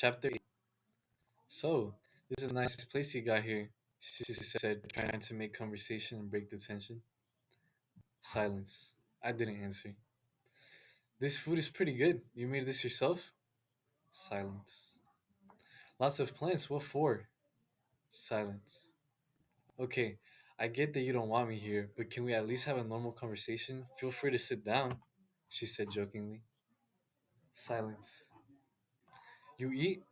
Chapter 8. So, this is a nice place you got here, she said, trying to make conversation and break the tension. Silence. I didn't answer. This food is pretty good. You made this yourself? Silence. Lots of plants. What for? Silence. Okay, I get that you don't want me here, but can we at least have a normal conversation? Feel free to sit down, she said jokingly. Silence. You eat?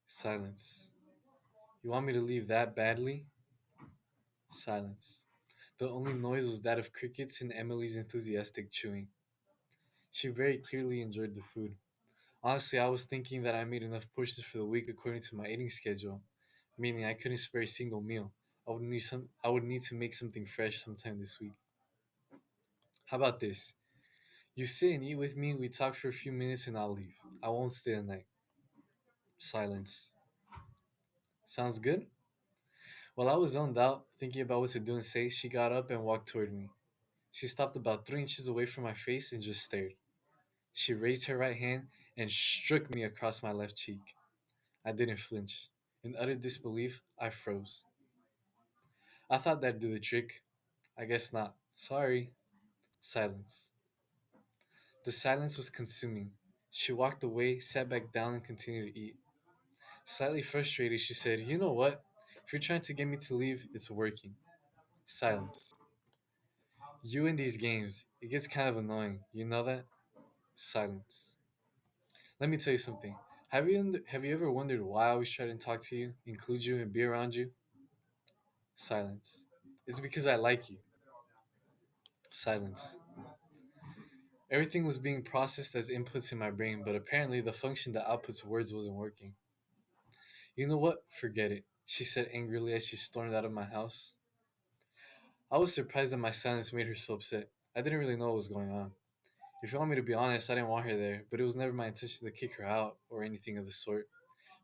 Silence. You want me to leave that badly? Silence. The only noise was that of crickets and Emily's enthusiastic chewing. She very clearly enjoyed the food. Honestly, I was thinking that I made enough portions for the week according to my eating schedule, meaning I couldn't spare a single meal. I would need to make something fresh sometime this week. How about this? You sit and eat with me, we talk for a few minutes and I'll leave. I won't stay the night. Silence. Sounds good? While I was zoned out, thinking about what to do and say, she got up and walked toward me. She stopped about 3 inches away from my face and just stared. She raised her right hand and struck me across my left cheek. I didn't flinch. In utter disbelief, I froze. I thought that'd do the trick. I guess not. Sorry. Silence. The silence was consuming. She walked away, sat back down, and continued to eat. Slightly frustrated, she said, "You know what? If you're trying to get me to leave, it's working." Silence. You and these games, it gets kind of annoying. You know that? Silence. Let me tell you something. Have you ever wondered why I always try to talk to you, include you, and be around you? Silence. It's because I like you. Silence. Everything was being processed as inputs in my brain, but apparently the function that outputs words wasn't working. You know what? Forget it, she said angrily as she stormed out of my house. I was surprised that my silence made her so upset. I didn't really know what was going on. If you want me to be honest, I didn't want her there, but it was never my intention to kick her out or anything of the sort.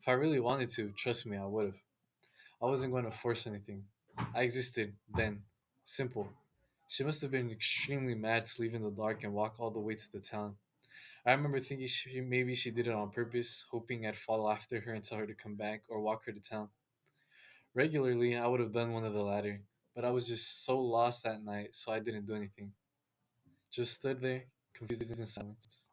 If I really wanted to, trust me, I would have. I wasn't going to force anything. I existed then. Simple. She must have been extremely mad to leave in the dark and walk all the way to the town. I remember thinking maybe she did it on purpose, hoping I'd follow after her and tell her to come back or walk her to town. Regularly, I would have done one of the latter, but I was just so lost that night, so I didn't do anything. Just stood there, confused in silence.